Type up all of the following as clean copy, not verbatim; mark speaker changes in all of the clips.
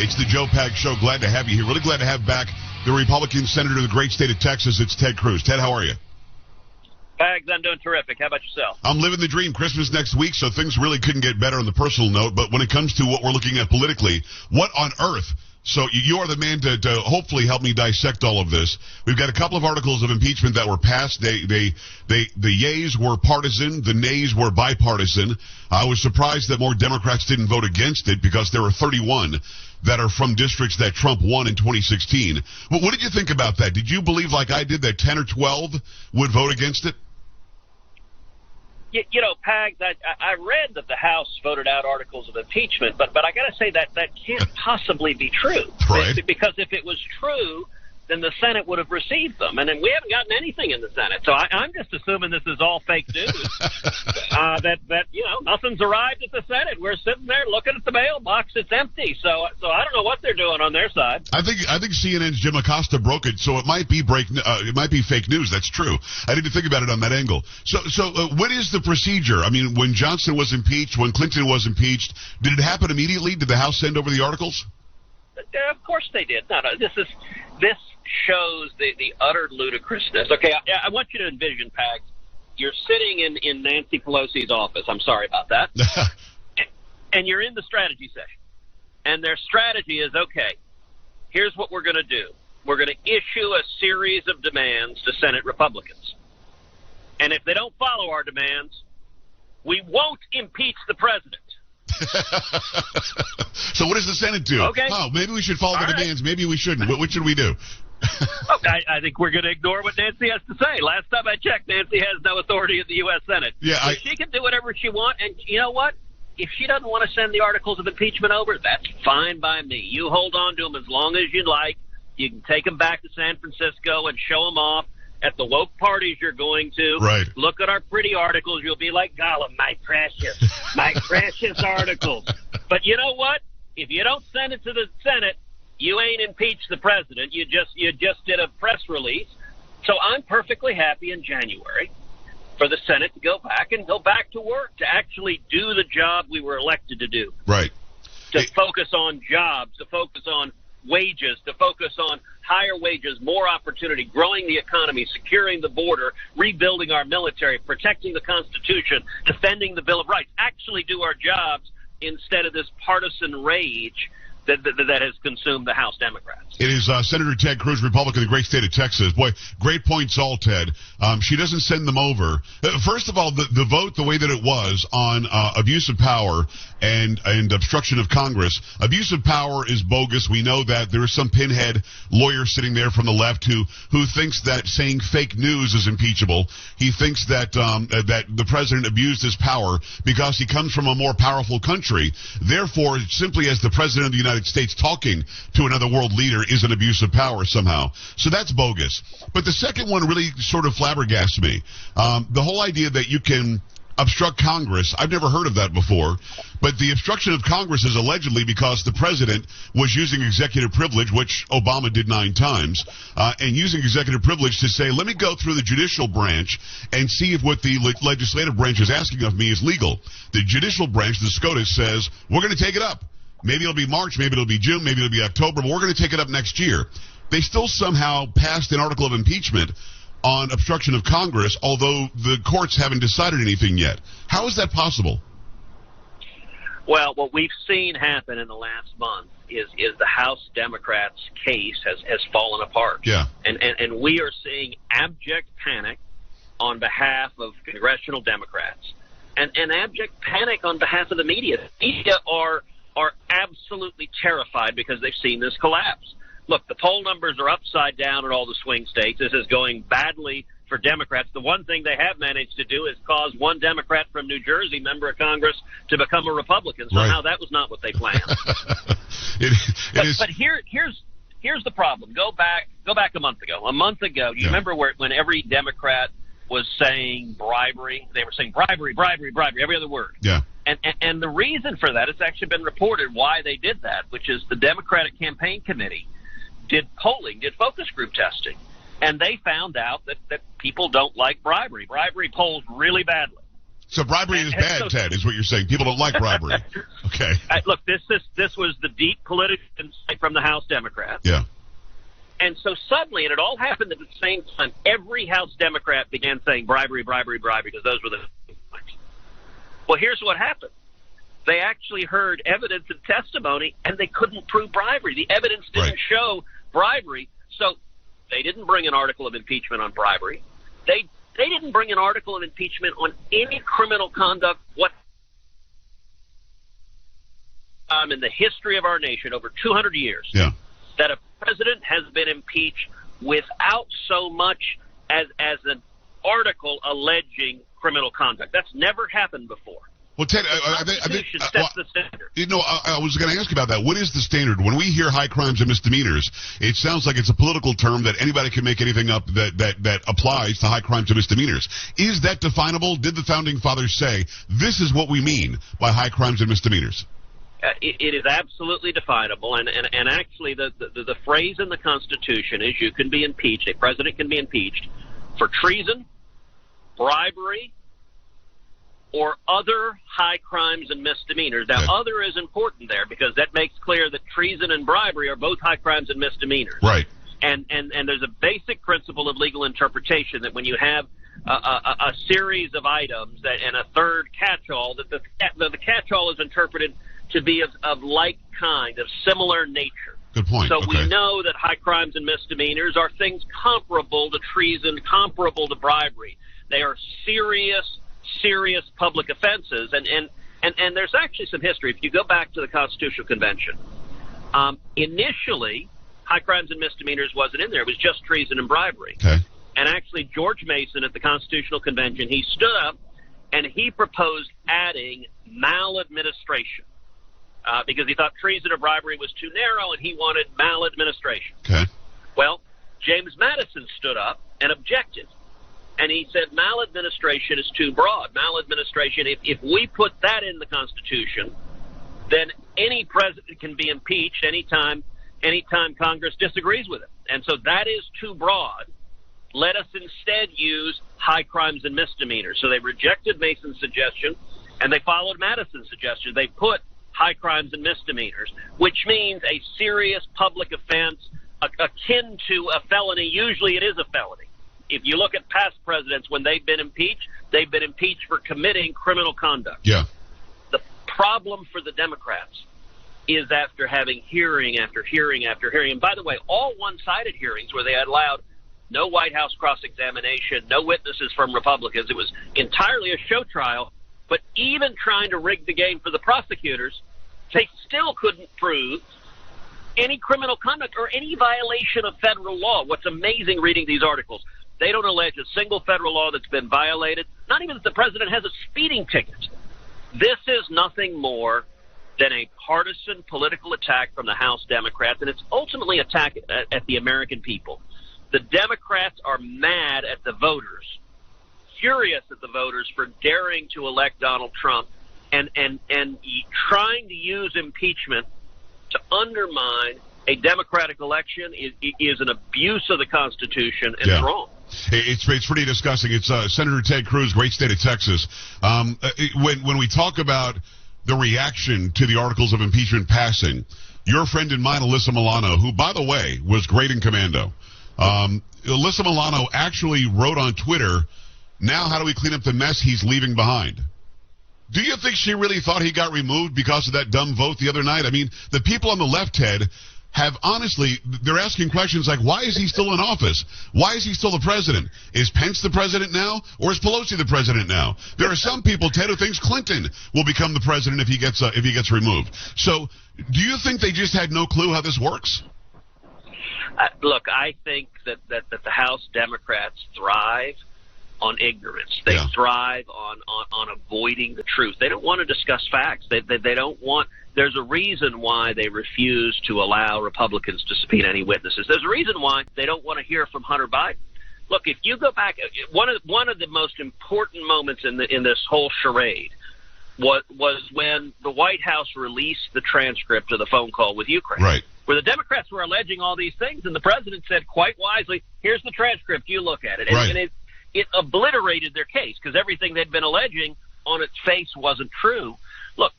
Speaker 1: It's the Joe Pag Show. Glad to have you here. Really glad to have back the Republican senator of the great state of Texas. It's Ted Cruz. Ted, how are you?
Speaker 2: Pags, I'm doing terrific. How about yourself?
Speaker 1: I'm living the dream. Christmas next week, so things really couldn't get better on the personal note. But when it comes to what we're looking at politically, what on earth? So you are the man to hopefully help me dissect all of this. We've got a couple of articles of impeachment that were passed. The yays were partisan, the nays were bipartisan. I was surprised that more Democrats didn't vote against it because there were 31 that are from districts that Trump won in 2016. Well, what did you think about that? Did you believe, like I did, that 10 or 12 would vote against it?
Speaker 2: You know, Pags, I read that the House voted out articles of impeachment, but I got to say that can't possibly be true.
Speaker 1: Right.
Speaker 2: Because if it was true, then the Senate would have received them. And then we haven't gotten anything in the Senate. So I'm just assuming this is all fake news. that nothing's arrived at the Senate. We're sitting there looking at the mailbox. It's empty. So I don't know what they're doing on their side.
Speaker 1: I think CNN's Jim Acosta broke it, so it might be it might be fake news. That's true. I didn't think about it on that angle. So what is the procedure? I mean, when Johnson was impeached, when Clinton was impeached, did it happen immediately? Did the House send over the articles?
Speaker 2: Of course they did. No, this shows the utter ludicrousness. Okay, I want you to envision, Pags, you're sitting in Nancy Pelosi's office. I'm sorry about that. And you're in the strategy session. And their strategy is, okay, here's what we're going to do. We're going to issue a series of demands to Senate Republicans. And if they don't follow our demands, we won't impeach the president.
Speaker 1: So what does the Senate do?
Speaker 2: Okay.
Speaker 1: Oh, maybe we should follow the demands. Maybe we shouldn't. What should we do?
Speaker 2: Okay, I think we're going to ignore what Nancy has to say. Last time I checked, Nancy has no authority in the U.S. Senate.
Speaker 1: Yeah,
Speaker 2: she can do whatever she wants, and you know what? If she doesn't want to send the articles of impeachment over, that's fine by me. You hold on to them as long as you like. You can take them back to San Francisco and show them off at the woke parties you're going to.
Speaker 1: Right.
Speaker 2: Look at our pretty articles. You'll be like, Gollum, my precious articles. But you know what? If you don't send it to the Senate, you ain't impeached the president. You just did a press release. So I'm perfectly happy in January for the Senate to go back to work, to actually do the job we were elected to do.
Speaker 1: Right.
Speaker 2: To focus on jobs, to focus on wages, to focus on higher wages, more opportunity, growing the economy, securing the border, rebuilding our military, protecting the Constitution, defending the Bill of Rights, actually do our jobs instead of this partisan rage that has consumed the House Democrats.
Speaker 1: It is Senator Ted Cruz, Republican of the great state of Texas. Boy, great points all, Ted. She doesn't send them over. First of all, the vote, the way that it was on abuse of power and obstruction of Congress, abuse of power is bogus. We know that. There is some pinhead lawyer sitting there from the left who thinks that saying fake news is impeachable. He thinks that that the president abused his power because he comes from a more powerful country. Therefore, simply as the president of the United States talking to another world leader is an abuse of power somehow. So that's bogus. But the second one really sort of flabbergasts me. The whole idea that you can obstruct Congress, I've never heard of that before, but the obstruction of Congress is allegedly because the president was using executive privilege, which Obama did 9 times, and using executive privilege to say, let me go through the judicial branch and see if what the legislative branch is asking of me is legal. The judicial branch, the SCOTUS, says, we're going to take it up. Maybe it'll be March, maybe it'll be June, maybe it'll be October, but we're going to take it up next year. They still somehow passed an article of impeachment on obstruction of Congress, although the courts haven't decided anything yet. How is that possible?
Speaker 2: Well, what we've seen happen in the last month is the House Democrats' case has fallen apart.
Speaker 1: Yeah.
Speaker 2: And we are seeing abject panic on behalf of congressional Democrats and abject panic on behalf of the media. The media are absolutely terrified because they've seen this collapse. Look, the poll numbers are upside down in all the swing states. This is going badly for Democrats. The one thing they have managed to do is cause one Democrat from New Jersey, member of Congress, to become a Republican. Somehow that was not what they planned. But here's the problem. Go back a month ago. A month ago, do you remember when every Democrat was saying bribery? They were saying bribery, every other word.
Speaker 1: Yeah.
Speaker 2: And the reason for that, it's actually been reported why they did that, which is the Democratic Campaign Committee did polling, did focus group testing, and they found out that people don't like bribery. Bribery polls really badly.
Speaker 1: So bribery is bad, Ted, is what you're saying. People don't like bribery. Okay.
Speaker 2: Look, this was the deep political insight from the House Democrats.
Speaker 1: Yeah.
Speaker 2: And so suddenly, and it all happened at the same time, every House Democrat began saying bribery, bribery, bribery, because those were the points. Well, here's what happened. They actually heard evidence and testimony, and they couldn't prove bribery. The evidence didn't show bribery, so they didn't bring an article of impeachment on bribery. They didn't bring an article of impeachment on any criminal conduct in the history of our nation, over 200 years, that a president has been impeached without so much as an article alleging criminal conduct. That's never happened before.
Speaker 1: Well, Ted, I think
Speaker 2: sets the standard.
Speaker 1: I was going to ask about that. What is the standard? When we hear high crimes and misdemeanors, it sounds like it's a political term that anybody can make anything up that applies to high crimes and misdemeanors. Is that definable? Did the founding fathers say this is what we mean by high crimes and misdemeanors?
Speaker 2: It is absolutely definable, and actually the phrase in the Constitution is you can be impeached, a president can be impeached for treason, bribery, or other high crimes and misdemeanors. Now, other is important there because that makes clear that treason and bribery are both high crimes and misdemeanors.
Speaker 1: Right.
Speaker 2: And there's a basic principle of legal interpretation that when you have a series of items and a third catch-all, that the catch-all is interpreted to be of like kind, of similar nature.
Speaker 1: Good point.
Speaker 2: So we know that high crimes and misdemeanors are things comparable to treason, comparable to bribery. They are serious public offenses, and there's actually some history. If you go back to the Constitutional Convention, initially, high crimes and misdemeanors wasn't in there. It was just treason and bribery.
Speaker 1: Okay.
Speaker 2: And actually, George Mason at the Constitutional Convention, he stood up and he proposed adding maladministration because he thought treason or bribery was too narrow, and he wanted maladministration.
Speaker 1: Okay.
Speaker 2: Well, James Madison stood up and objected. And he said maladministration is too broad. Maladministration, if we put that in the Constitution, then any president can be impeached anytime Congress disagrees with it. And so that is too broad. Let us instead use high crimes and misdemeanors. So they rejected Mason's suggestion, and they followed Madison's suggestion. They put high crimes and misdemeanors, which means a serious public offense akin to a felony. Usually it is a felony. If you look at past presidents, when they've been impeached for committing criminal conduct.
Speaker 1: Yeah.
Speaker 2: The problem for the Democrats is after having hearing after hearing after hearing, and by the way, all one-sided hearings where they allowed no White House cross-examination, no witnesses from Republicans. It was entirely a show trial, but even trying to rig the game for the prosecutors, they still couldn't prove any criminal conduct or any violation of federal law. What's amazing reading these articles, they don't allege a single federal law that's been violated, not even that the president has a speeding ticket. This is nothing more than a partisan political attack from the House Democrats, and it's ultimately an attack at the American people. The Democrats are mad at the voters, furious at the voters for daring to elect Donald Trump and trying to use impeachment to undermine a democratic election is an abuse of the Constitution and it's wrong.
Speaker 1: It's pretty disgusting. It's Senator Ted Cruz, great state of Texas. When we talk about the reaction to the articles of impeachment passing, your friend and mine, Alyssa Milano, who, by the way, was great in commando, Alyssa Milano actually wrote on Twitter, now how do we clean up the mess he's leaving behind? Do you think she really thought he got removed because of that dumb vote the other night? I mean, the people on the left, Ted, have honestly, they're asking questions like, why is he still in office? Why is he still the president? Is Pence the president now? Or is Pelosi the president now? There are some people, Ted, who thinks Clinton will become the president if he gets removed. So do you think they just had no clue how this works?
Speaker 2: Look, I think that the House Democrats thrive on ignorance. They thrive on avoiding the truth. They don't want to discuss facts. They don't want. There's a reason why they refuse to allow Republicans to subpoena any witnesses. There's a reason why they don't want to hear from Hunter Biden. Look, if you go back, one of the most important moments in this whole charade was when the White House released the transcript of the phone call with Ukraine.
Speaker 1: Right.
Speaker 2: Where the Democrats were alleging all these things, and the president said quite wisely, here's the transcript, you look at it. And,
Speaker 1: right.
Speaker 2: and it obliterated their case because everything they'd been alleging on its face wasn't true. Look,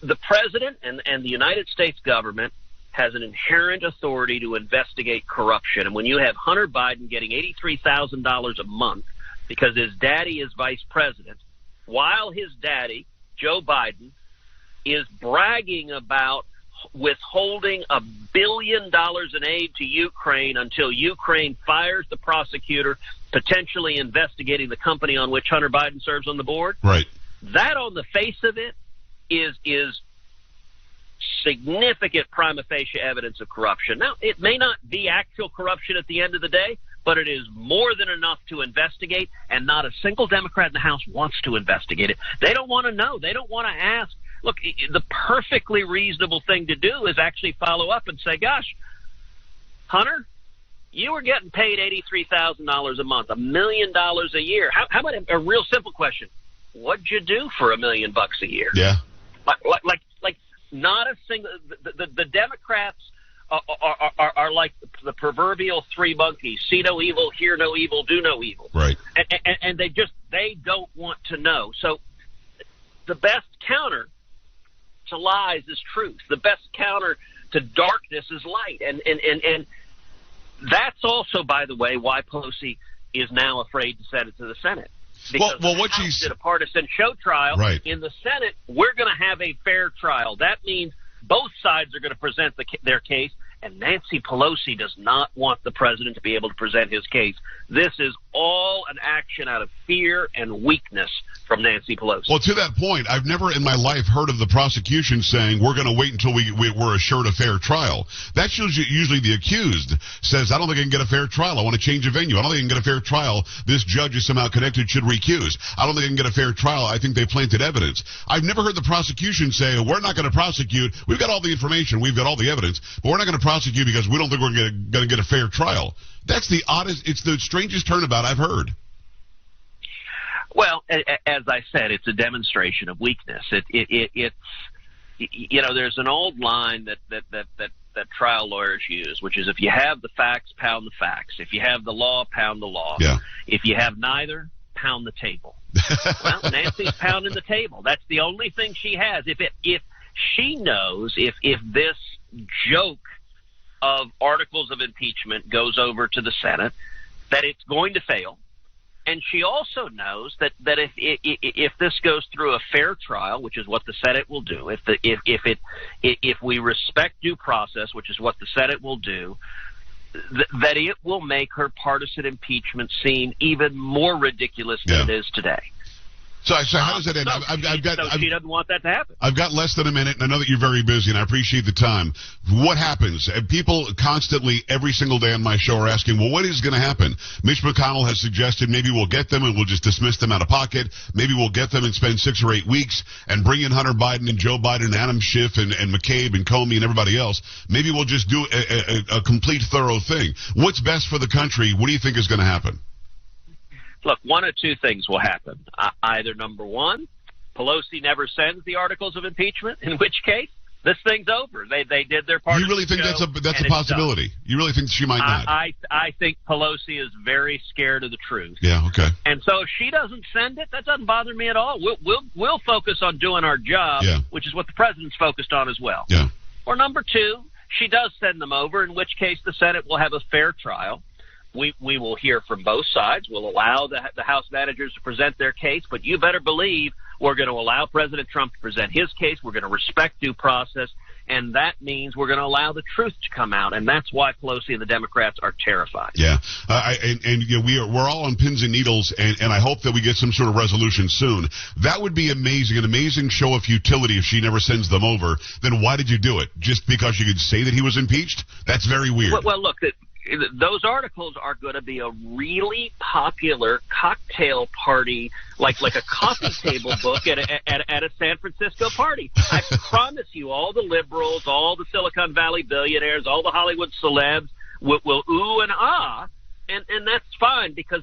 Speaker 2: the president and the United States government has an inherent authority to investigate corruption. And when you have Hunter Biden getting $83,000 a month because his daddy is vice president, while his daddy, Joe Biden, is bragging about withholding $1 billion in aid to Ukraine until Ukraine fires the prosecutor, potentially investigating the company on which Hunter Biden serves on the board.
Speaker 1: Right.
Speaker 2: That, on the face of it, is significant prima facie evidence of corruption. Now, it may not be actual corruption at the end of the day, but it is more than enough to investigate, and not a single Democrat in the House wants to investigate it. They don't want to know. They don't want to ask. Look, the perfectly reasonable thing to do is actually follow up and say, gosh, Hunter, you were getting paid $83,000 a month, $1 million a year. How about a real simple question? What'd you do for $1 million a year?
Speaker 1: Yeah.
Speaker 2: Like not a single. The Democrats are like the proverbial three monkeys: see no evil, hear no evil, do no evil.
Speaker 1: Right.
Speaker 2: And they don't want to know. So the best counter to lies is truth. The best counter to darkness is light. And that's also, by the way, why Pelosi is now afraid to send it to the Senate. Because
Speaker 1: what she's
Speaker 2: did a partisan show trial.
Speaker 1: Right.
Speaker 2: In the Senate, we're going to have a fair trial. That means both sides are going to present their case, and Nancy Pelosi does not want the president to be able to present his case. This is all an action out of fear and weakness from Nancy Pelosi.
Speaker 1: Well, to that point, I've never in my life heard of the prosecution saying we're going to wait until we're assured a fair trial. That's usually the accused says, I don't think I can get a fair trial. I want to change a venue. I don't think I can get a fair trial. This judge is somehow connected, should recuse. I don't think I can get a fair trial. I think they planted evidence. I've never heard the prosecution say, we're not going to prosecute. We've got all the information. We've got all the evidence, but we're not going to prosecute because we don't think we're going to get a fair trial. That's the oddest, it's the strangest turnabout I've heard.
Speaker 2: Well, as I said, it's a demonstration of weakness. It's there's an old line that trial lawyers use, which is if you have the facts, pound the facts. If you have the law, pound the law.
Speaker 1: Yeah.
Speaker 2: If you have neither, pound the table. Well, Nancy's pounding the table. That's the only thing she has. If she knows if this joke of articles of impeachment goes over to the Senate, that it's going to fail. And she also knows that if this goes through a fair trial, which is what the Senate will do, if we respect due process, which is what the Senate will do, that it will make her partisan impeachment seem even more ridiculous than it is today.
Speaker 1: So how does it end?
Speaker 2: She doesn't want that to happen.
Speaker 1: I've got less than a minute, and I know that you're very busy, and I appreciate the time. What happens? And people constantly, every single day on my show, are asking, well, what is going to happen? Mitch McConnell has suggested maybe we'll get them and we'll just dismiss them out of pocket. Maybe we'll get them and spend 6 or 8 weeks and bring in Hunter Biden and Joe Biden and Adam Schiff and McCabe and Comey and everybody else. Maybe we'll just do a complete, thorough thing. What's best for the country? What do you think is going to happen?
Speaker 2: Look, one of two things will happen. Either, number one, Pelosi never sends the articles of impeachment, in which case this thing's over. They did their part.
Speaker 1: You really think that's a possibility? You really think she might not?
Speaker 2: I think Pelosi is very scared of the truth.
Speaker 1: Yeah, okay.
Speaker 2: And so if she doesn't send it, that doesn't bother me at all. We'll focus on doing our job, which is what the president's focused on as well.
Speaker 1: Yeah.
Speaker 2: Or number two, she does send them over, in which case the Senate will have a fair trial. We will hear from both sides. We'll allow the House managers to present their case, but you better believe we're going to allow President Trump to present his case. We're going to respect due process, and that means we're going to allow the truth to come out, and that's why Pelosi and the Democrats are terrified. Yeah,
Speaker 1: we're all on pins and needles, and I hope that we get some sort of resolution soon. That would be amazing, an amazing show of futility if she never sends them over. Then why did you do it? Just because you could say that he was impeached? That's very weird.
Speaker 2: Well, look, those articles are going to be a really popular cocktail party, like a coffee table book at a San Francisco party. I promise you, all the liberals, all the Silicon Valley billionaires, all the Hollywood celebs will ooh and ah, and that's fine, because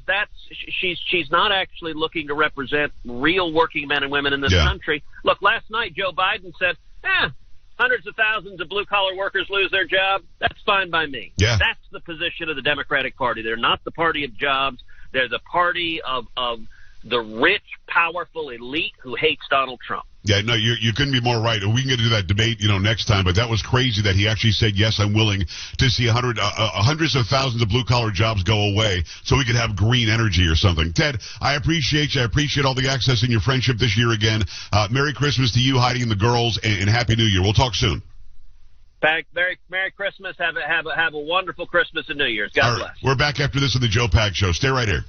Speaker 2: she's not actually looking to represent real working men and women in this country. Look, last night Joe Biden said, hundreds of thousands of blue-collar workers lose their job. That's fine by me.
Speaker 1: Yeah.
Speaker 2: That's the position of the Democratic Party. They're not the party of jobs. They're the party of the rich, powerful elite who hates Donald Trump.
Speaker 1: Yeah, no, you couldn't be more right. We can get into that debate, next time. But that was crazy that he actually said, yes, I'm willing to see hundreds of thousands of blue-collar jobs go away so we could have green energy or something. Ted, I appreciate you. I appreciate all the access and your friendship this year again. Merry Christmas to you, Heidi, and the girls, and Happy New Year. We'll talk soon.
Speaker 2: Merry Christmas. Have a wonderful Christmas and New Year's. God bless.
Speaker 1: We're back after this on the Joe Pags Show. Stay right here.